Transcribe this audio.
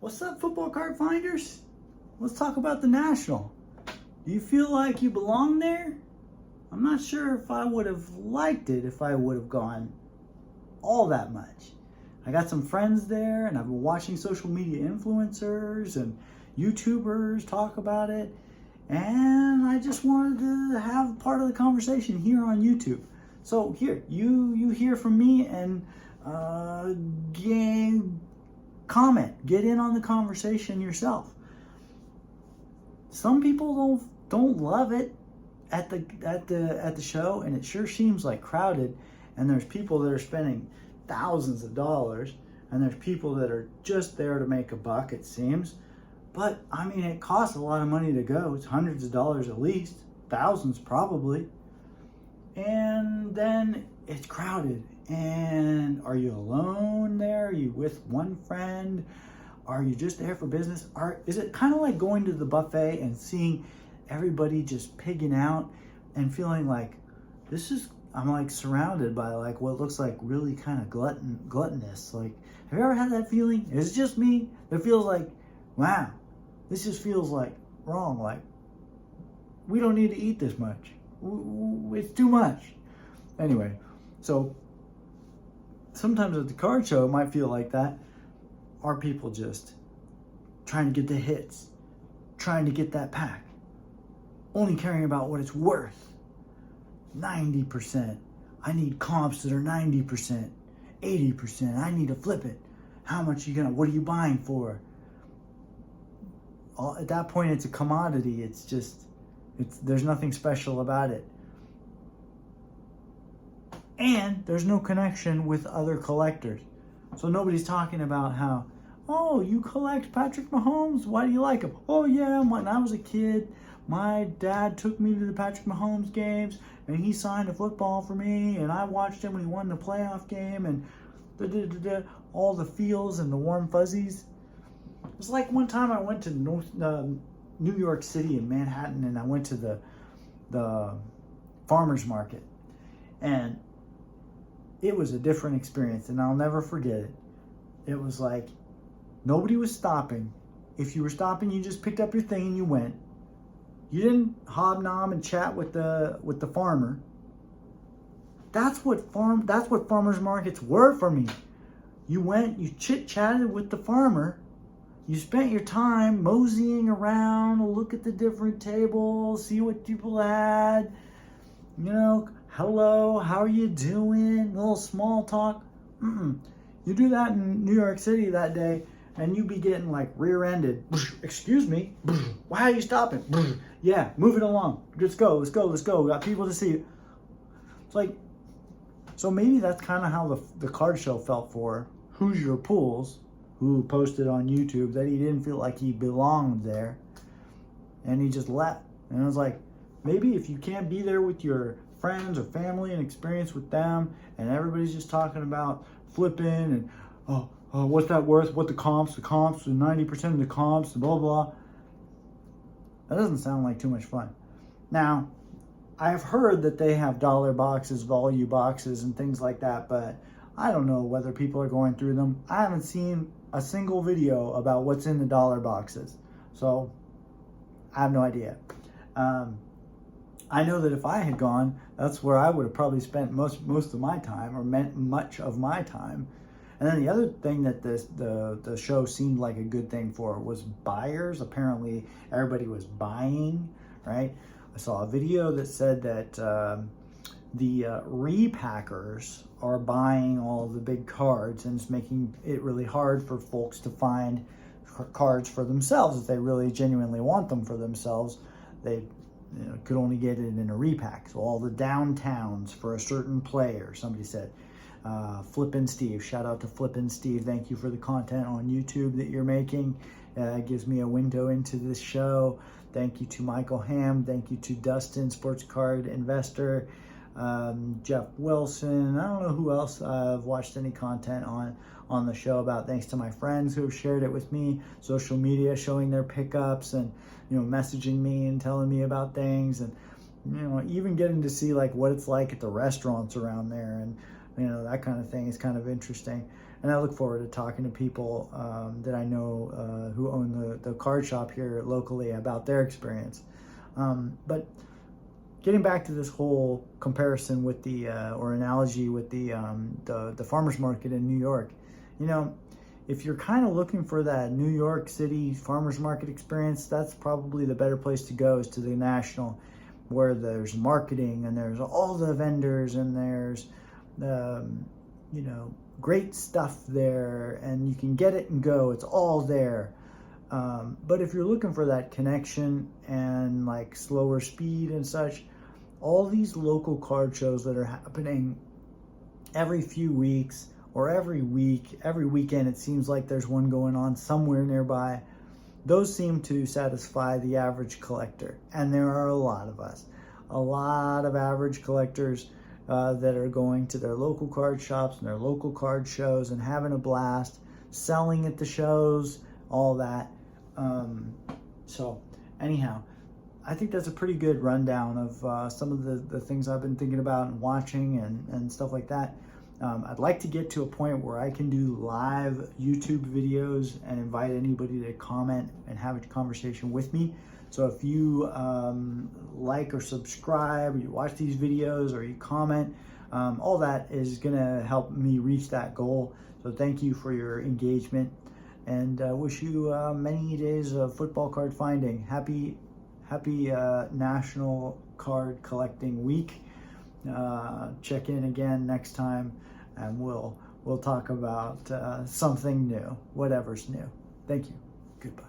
What's up, football card finders? Let's talk about the National. Do you feel like you belong there? I'm not sure if I would have liked it if I would have gone all that much. I got some friends there, and I've been watching social media influencers and YouTubers talk about it, and I just wanted to have part of the conversation here on YouTube. So here, you hear from me and comment, get in on the conversation yourself. Some people don't love it at the show, and it sure seems like crowded, and there's people that are spending thousands of dollars, and there's people that are just there to make a buck, it seems. But I mean, it costs a lot of money to go. It's hundreds of dollars at least, thousands probably. And then it's crowded. And are you alone there? Are you with one friend? Are you just there for business? Is it kind of like going to the buffet and seeing everybody just pigging out and feeling like I'm like surrounded by like what looks like really kind of gluttonous. Like, have you ever had that feeling? Is it just me? It feels like, wow, this just feels like wrong. Like, we don't need to eat this much. It's too much. Anyway, so sometimes at the card show, it might feel like that. Are people just trying to get the hits, trying to get that pack, only caring about what it's worth? 90%. I need comps that are 90%, 80%. I need to flip it. How much what are you buying for? At that point, it's a commodity. There's nothing special about it. And there's no connection with other collectors. So nobody's talking about how, oh, you collect Patrick Mahomes? Why do you like him? Oh yeah, when I was a kid, my dad took me to the Patrick Mahomes games, and he signed a football for me, and I watched him when he won the playoff game, and all the feels and the warm fuzzies. It was like one time I went to New York City in Manhattan, and I went to the farmer's market, and it was a different experience, and I'll never forget it. It was like nobody was stopping. If you were stopping, you just picked up your thing and you went. You didn't hobnob and chat with the farmer. That's what farmers markets were for me. You went, you chit-chatted with the farmer. You spent your time moseying around, look at the different tables, see what people had. Hello, how are you doing? A little small talk. You do that in New York City that day, and you be getting like rear-ended. Excuse me. Why are you stopping? Yeah, move it along. Let's go. We got people to see. It's like, so maybe that's kind of how the card show felt for Hoosier Pulls, who posted on YouTube that he didn't feel like he belonged there, and he just left. And I was like, maybe if you can't be there with your friends or family and experience with them, and everybody's just talking about flipping and what's that worth? What the comps, and 90% of the comps, and blah blah. That doesn't sound like too much fun. Now, I've heard that they have dollar boxes, value boxes, and things like that, but I don't know whether people are going through them. I haven't seen a single video about what's in the dollar boxes, so I have no idea. I know that if I had gone, that's where I would have probably spent most of my time, or meant much of my time. And then the other thing that the show seemed like a good thing for was buyers. Apparently, everybody was buying, right? I saw a video that said that the repackers are buying all the big cards, and it's making it really hard for folks to find cards for themselves if they really genuinely want them for themselves. They could only get it in a repack. So all the downtowns for a certain player, somebody said. Flippin' Steve, shout out to Flippin' Steve. Thank you for the content on YouTube that you're making. It gives me a window into this show. Thank you to Michael Ham. Thank you to Dustin, Sports Card Investor. Jeff Wilson. I don't know who else I've watched any content on the show about. Thanks to my friends who have shared it with me, social media, showing their pickups, and messaging me and telling me about things, and even getting to see like what it's like at the restaurants around there, and that kind of thing is kind of interesting. And I look forward to talking to people that I know who own the card shop here locally about their experience. But getting back to this whole comparison with or analogy with the farmers market in New York, if you're kind of looking for that New York City farmers market experience, that's probably the better place to go, is to the National, where there's marketing and there's all the vendors and there's great stuff there, and you can get it and go. It's all there. But if you're looking for that connection and like slower speed and such, all these local card shows that are happening every few weeks or every weekend, it seems like there's one going on somewhere nearby. Those seem to satisfy the average collector. And there are a lot of us, a lot of average collectors that are going to their local card shops and their local card shows and having a blast, selling at the shows, all that. So anyhow, I think that's a pretty good rundown of some of the things I've been thinking about and watching and stuff like that. I'd like to get to a point where I can do live YouTube videos and invite anybody to comment and have a conversation with me. So if you like or subscribe, or you watch these videos, or you comment, all that is gonna help me reach that goal. So thank you for your engagement, and wish you many days of football card finding. Happy National Card Collecting Week. Check in again next time, and we'll talk about something new, whatever's new. Thank you. Goodbye.